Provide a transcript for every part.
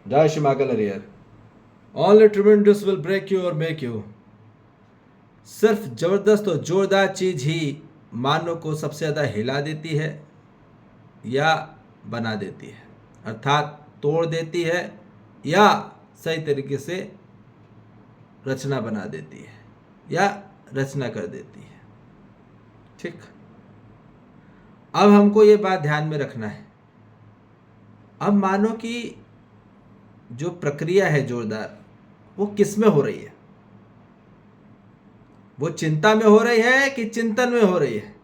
जय Shri Mahakal Harihar. All tremendous will break you और make you. सिर्फ जबरदस्त और जोरदार चीज ही मानव को सबसे ज़्यादा हिला देती है या बना देती है, अर्थात तोड़ देती है या सही तरीके से रचना बना देती है या रचना कर देती है। ठीक, अब हमको ये बात ध्यान में रखना है। अब मानो कि जो प्रक्रिया है जोरदार, वो किस में हो रही है? वो चिंता में हो रही है कि चिंतन में हो रही है?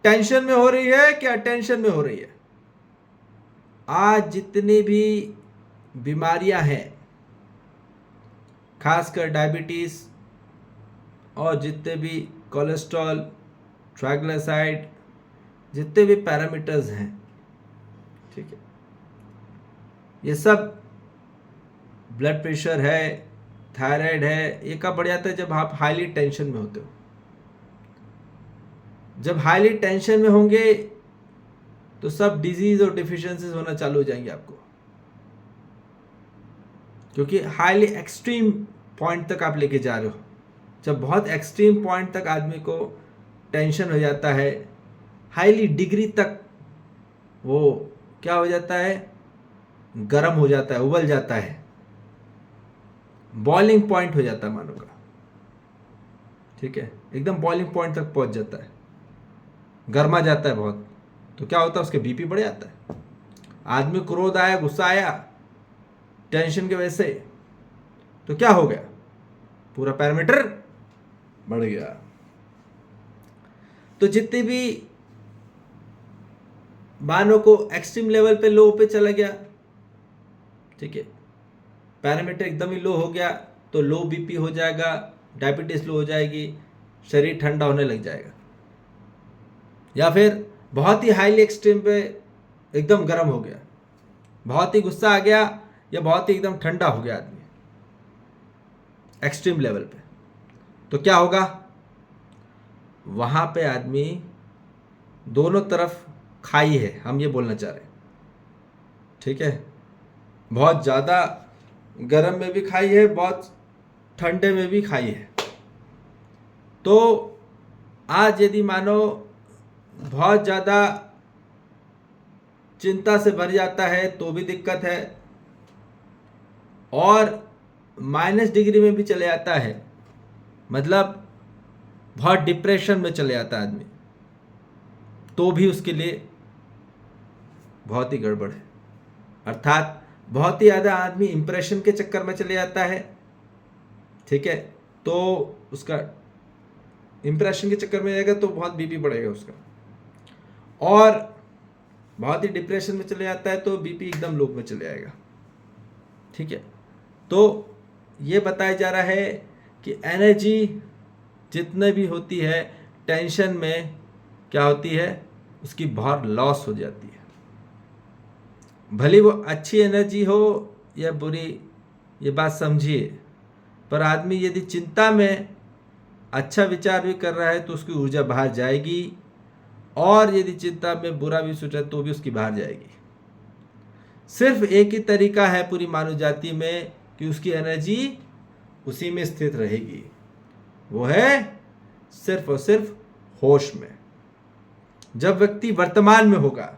टेंशन में हो रही है कि अटेंशन में हो रही है? आज जितनी भी बीमारियां हैं, खासकर डायबिटीज और जितने भी कोलेस्ट्रॉल, ट्राइग्लिसराइड, जितने भी पैरामीटर्स हैं, ठीक है, ये सब, ब्लड प्रेशर है, थायराइड है, ये कब बढ़ जाता है? जब आप हाईली टेंशन में होते हो। जब हाईली टेंशन में होंगे तो सब डिजीज और डिफिशियंसीज होना चालू हो जाएंगे आपको, क्योंकि हाईली एक्सट्रीम पॉइंट तक आप लेके जा रहे हो। जब बहुत एक्सट्रीम पॉइंट तक आदमी को टेंशन हो जाता है, हाईली डिग्री तक वो क्या हो जाता है? गर्म हो जाता है, उबल जाता है, बॉइलिंग पॉइंट हो जाता है मानो का। ठीक है, एकदम बॉइलिंग पॉइंट तक पहुंच जाता है, गर्मा जाता है बहुत। तो क्या होता है? उसके बीपी बढ़ जाता है। आदमी क्रोध आया, गुस्सा आया टेंशन की वजह से, तो क्या हो गया? पूरा पैरामीटर बढ़ गया। तो जितने भी मानो को एक्सट्रीम लेवल पे लो पे चला गया, ठीक है, पैरामीटर एकदम ही लो हो गया, तो लो बीपी हो जाएगा, डायबिटीज लो हो जाएगी, शरीर ठंडा होने लग जाएगा। या फिर बहुत ही हाईली एक्सट्रीम पे एकदम गर्म हो गया, बहुत ही गुस्सा आ गया, या बहुत ही एकदम ठंडा हो गया आदमी एक्सट्रीम लेवल पे, तो क्या होगा? वहां पे आदमी दोनों तरफ खाई है, हम ये बोलना चाह रहे हैं। ठीक है, बहुत ज़्यादा गर्म में भी खाई है, बहुत ठंडे में भी खाई है। तो आज यदि मानो बहुत ज़्यादा चिंता से भर जाता है तो भी दिक्कत है, और माइनस डिग्री में भी चले जाता है, मतलब बहुत डिप्रेशन में चले जाता है आदमी, तो भी उसके लिए बहुत ही गड़बड़ है। अर्थात बहुत ही ज़्यादा आदमी इंप्रेशन के चक्कर में चले जाता है, ठीक है, तो उसका इंप्रेशन के चक्कर में जाएगा तो बहुत बीपी बढ़ेगा उसका, और बहुत ही डिप्रेशन में चले जाता है तो बीपी एकदम लो में चले जाएगा। ठीक है, तो ये बताया जा रहा है कि एनर्जी जितने भी होती है टेंशन में, क्या होती है? उसकी बहुत लॉस हो जाती है। भले वो अच्छी एनर्जी हो या बुरी, ये बात समझिए, पर आदमी यदि चिंता में अच्छा विचार भी कर रहा है तो उसकी ऊर्जा बाहर जाएगी, और यदि चिंता में बुरा भी सोचा तो भी उसकी बाहर जाएगी। सिर्फ एक ही तरीका है पूरी मानव जाति में कि उसकी एनर्जी उसी में स्थित रहेगी, वो है सिर्फ और सिर्फ होश में। जब व्यक्ति वर्तमान में होगा,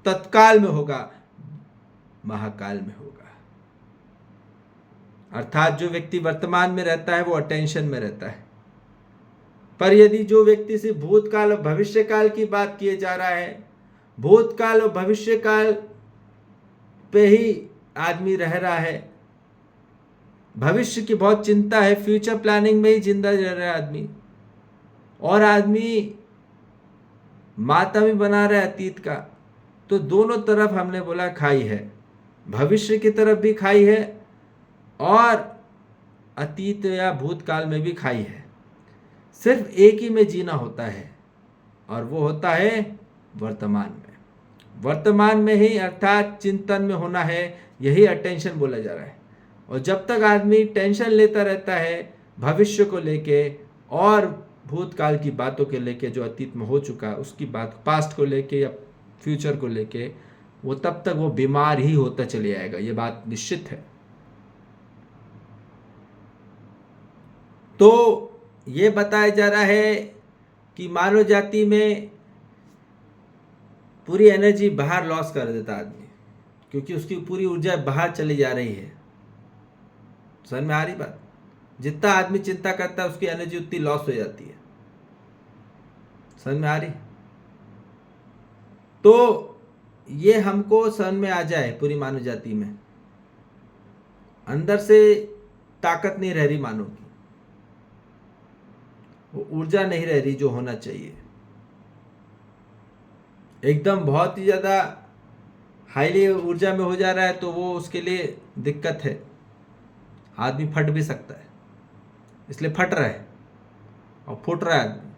तत्काल में होगा, महाकाल में होगा। अर्थात जो व्यक्ति वर्तमान में रहता है वो अटेंशन में रहता है, पर यदि जो व्यक्ति से भूतकाल और भविष्यकाल की बात किए जा रहा है, भूतकाल और भविष्यकाल पे ही आदमी रह रहा है, भविष्य की बहुत चिंता है, फ्यूचर प्लानिंग में ही जिंदा रह रहा है आदमी, और आदमी मातमी बना रहा है अतीत का, तो दोनों तरफ हमने बोला खाई है। भविष्य की तरफ भी खाई है और अतीत या भूतकाल में भी खाई है। सिर्फ एक ही में जीना होता है, और वो होता है वर्तमान में। वर्तमान में ही, अर्थात चिंतन में होना है, यही अटेंशन बोला जा रहा है। और जब तक आदमी टेंशन लेता रहता है भविष्य को लेके और भूतकाल की बातों के लेके, जो अतीत में हो चुका है उसकी बात, पास्ट को लेके या फ्यूचर को लेके, वो तब तक वो बीमार ही होता चले जाएगा, ये बात निश्चित है। तो ये बताया जा रहा है कि मानव जाति में पूरी एनर्जी बाहर लॉस कर देता आदमी, क्योंकि उसकी पूरी ऊर्जा बाहर चली जा रही है। समझ में आ रही बात? जितना आदमी चिंता करता है उसकी एनर्जी उतनी लॉस हो जाती है। समझ में आ रही? तो ये हमको समझ में आ जाए, पूरी मानव जाति में अंदर से ताकत नहीं रह रही मानव की, वो ऊर्जा नहीं रह रही जो होना चाहिए। एकदम बहुत ही ज़्यादा हाईली ऊर्जा में हो जा रहा है तो वो उसके लिए दिक्कत है, आदमी फट भी सकता है, इसलिए फट रहा है और फुट रहा है आदमी।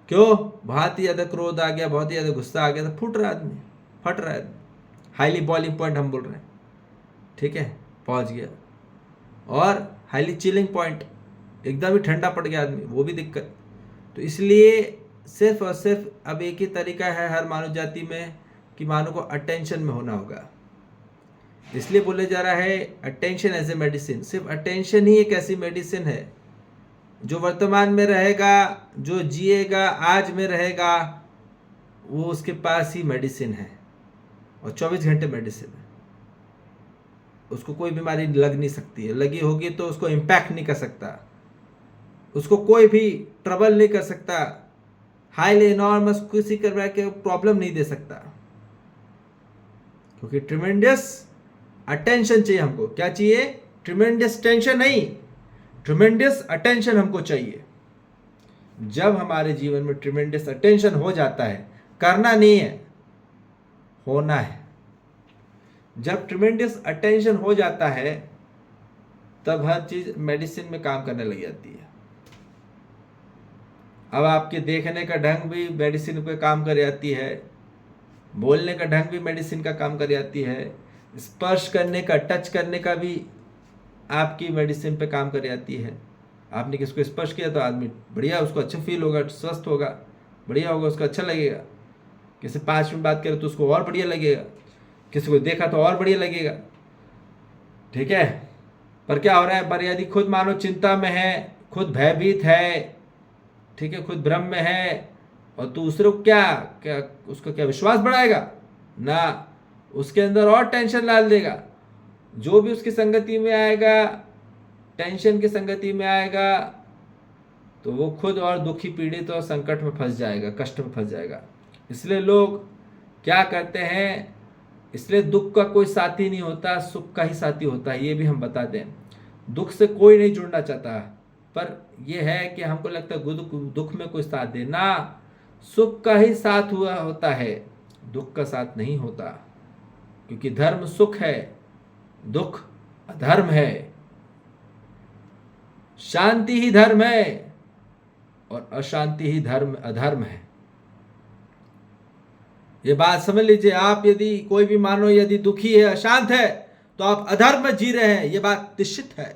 क्यों? बहुत ही ज़्यादा क्रोध आ गया, बहुत ही ज़्यादा गुस्सा आ गया तो फुट रहा है आदमी, फट रहा है आदमी। हाईली बॉइलिंग पॉइंट हम बोल रहे हैं, ठीक है, पहुंच गया। और हाईली चिलिंग पॉइंट, एकदम ही ठंडा पड़ गया आदमी, वो भी दिक्कत। तो इसलिए सिर्फ और सिर्फ अब एक ही तरीका है हर मानव जाति में कि मानव को अटेंशन में होना होगा। इसलिए बोले जा रहा है अटेंशन एज ए मेडिसिन। सिर्फ अटेंशन ही एक ऐसी मेडिसिन है जो वर्तमान में रहेगा, जो जिएगा, आज में रहेगा, वो उसके पास ही मेडिसिन है और 24 घंटे मेडिसिन है। उसको कोई बीमारी लग नहीं सकती है, लगी होगी तो उसको इम्पैक्ट नहीं कर सकता, उसको कोई भी ट्रबल नहीं कर सकता, हाईली इनॉर्मस किसी करवा के प्रॉब्लम नहीं दे सकता, क्योंकि ट्रिमेंडियस अटेंशन चाहिए हमको। क्या चाहिए? ट्रिमेंडियस टेंशन नहीं, ट्रिमेंडियस अटेंशन हमको चाहिए। जब हमारे जीवन में ट्रिमेंडियस अटेंशन हो जाता है, करना नहीं है, होना है। जब ट्रिमेंडियस अटेंशन हो जाता है तब हर चीज मेडिसिन में काम करने लग जाती है। अब आपके देखने का ढंग भी मेडिसिन पे काम कर जाती है, बोलने का ढंग भी मेडिसिन का काम कर जाती है, स्पर्श करने का, टच करने का भी आपकी मेडिसिन पे काम कर जाती है। आपने किसको स्पर्श किया तो आदमी बढ़िया, उसको अच्छा फील होगा, स्वस्थ होगा, बढ़िया होगा, उसको अच्छा लगेगा। किसी 5 मिनट बात करे तो उसको और बढ़िया लगेगा, किसी को देखा तो और बढ़िया लगेगा, ठीक है। पर क्या हो रहा है? पर यदि खुद मानो चिंता में है, खुद भयभीत है, ठीक है, खुद भ्रम में है, और दूसरों को क्या उसका क्या विश्वास बढ़ाएगा ना, उसके अंदर और टेंशन डाल देगा। जो भी उसकी संगति में आएगा, टेंशन की संगति में आएगा, तो वो खुद और दुखी, पीड़ित और संकट में फंस जाएगा, कष्ट में फंस जाएगा। इसलिए लोग क्या करते हैं, इसलिए दुख का कोई साथी नहीं होता, सुख का ही साथी होता है। ये भी हम बता दें, दुख से कोई नहीं जुड़ना चाहता, पर यह है कि हमको लगता है दुख में कोई साथ दे ना, सुख का ही साथ हुआ होता है, दुख का साथ नहीं होता। क्योंकि धर्म सुख है, दुख अधर्म है, शांति ही धर्म है और अशांति ही अधर्म है। ये बात समझ लीजिए। आप यदि कोई भी मानो यदि दुखी है, अशांत है, तो आप अधर्म में जी रहे हैं, ये बात निश्चित है।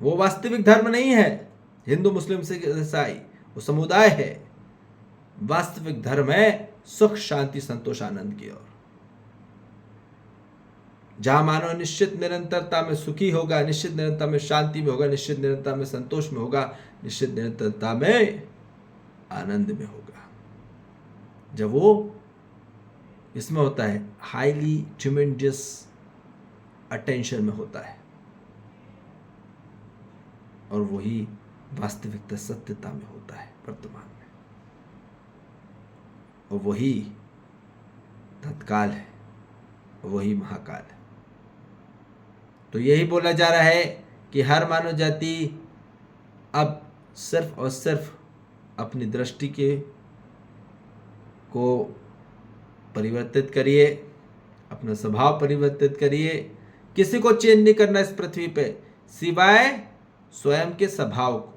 वो वास्तविक धर्म नहीं है, हिंदू मुस्लिम सिख ईसाई, वो समुदाय है। वास्तविक धर्म है सुख, शांति, संतोष, आनंद की ओर। जहां मानव निश्चित निरंतरता में सुखी होगा, निश्चित निरंतरता में शांति में होगा, निश्चित निरंतरता में संतोष में होगा, निश्चित निरंतरता में आनंद में होगा। जब वो इसमें होता है, हाईली ट्रिमेंडियस अटेंशन में होता है, और वही वास्तविकता, सत्यता में होता है वर्तमान में, और वही तत्काल है, वही महाकाल है। तो यही बोला जा रहा है कि हर मानव जाति अब सिर्फ और सिर्फ अपनी दृष्टि को परिवर्तित करिए, अपना स्वभाव परिवर्तित करिए। किसी को चेंज नहीं करना इस पृथ्वी पे, सिवाय स्वयं के स्वभाव को।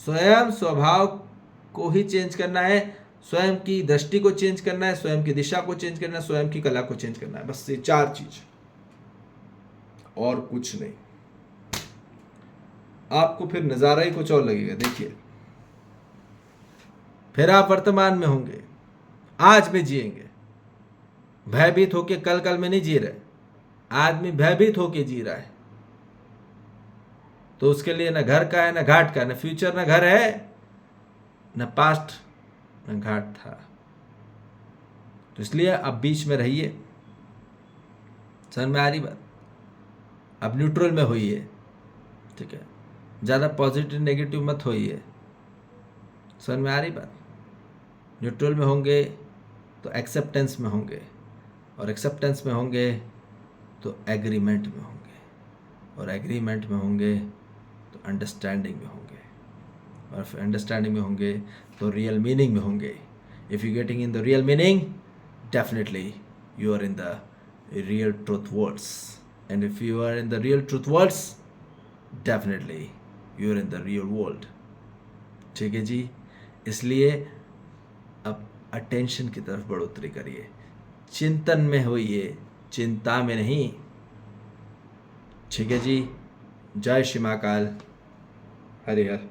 स्वयं स्वभाव को ही चेंज करना है, स्वयं की दृष्टि को चेंज करना है, स्वयं की दिशा को चेंज करना है, स्वयं की कला को चेंज करना है। बस ये 4 चीज, और कुछ नहीं। आपको फिर नजारा ही कुछ और लगेगा। देखिए, फिर आप वर्तमान में होंगे, आज में जिएंगे। भयभीत होके कल कल में नहीं जी रहे, आदमी भयभीत होके जी रहा है, तो उसके लिए न घर का है, न घाट का, न फ्यूचर, न घर है, न पास्ट, न घाट था। तो इसलिए अब बीच में रहिए। समझ में आ रही बात? अब न्यूट्रल में होइए, ठीक है, ज़्यादा पॉजिटिव नेगेटिव मत होइए। समझ में आ रही बात? न्यूट्रल में होंगे तो एक्सेप्टेंस में होंगे, और एक्सेप्टेंस में होंगे तो एग्रीमेंट में होंगे, और एग्रीमेंट में होंगे तो अंडरस्टैंडिंग में होंगे, और फिर अंडरस्टैंडिंग में होंगे तो रियल मीनिंग में होंगे। If you getting in the real meaning, definitely you are in the real truth worlds, and if you are in the real truth worlds, definitely you are in the real world। ठीक है जी, इसलिए अब attention की तरफ बढ़ोतरी करिए, चिंतन में होइए, चिंता में नहीं। ठीक है जी, जय श्री महाकाल, हरि हर।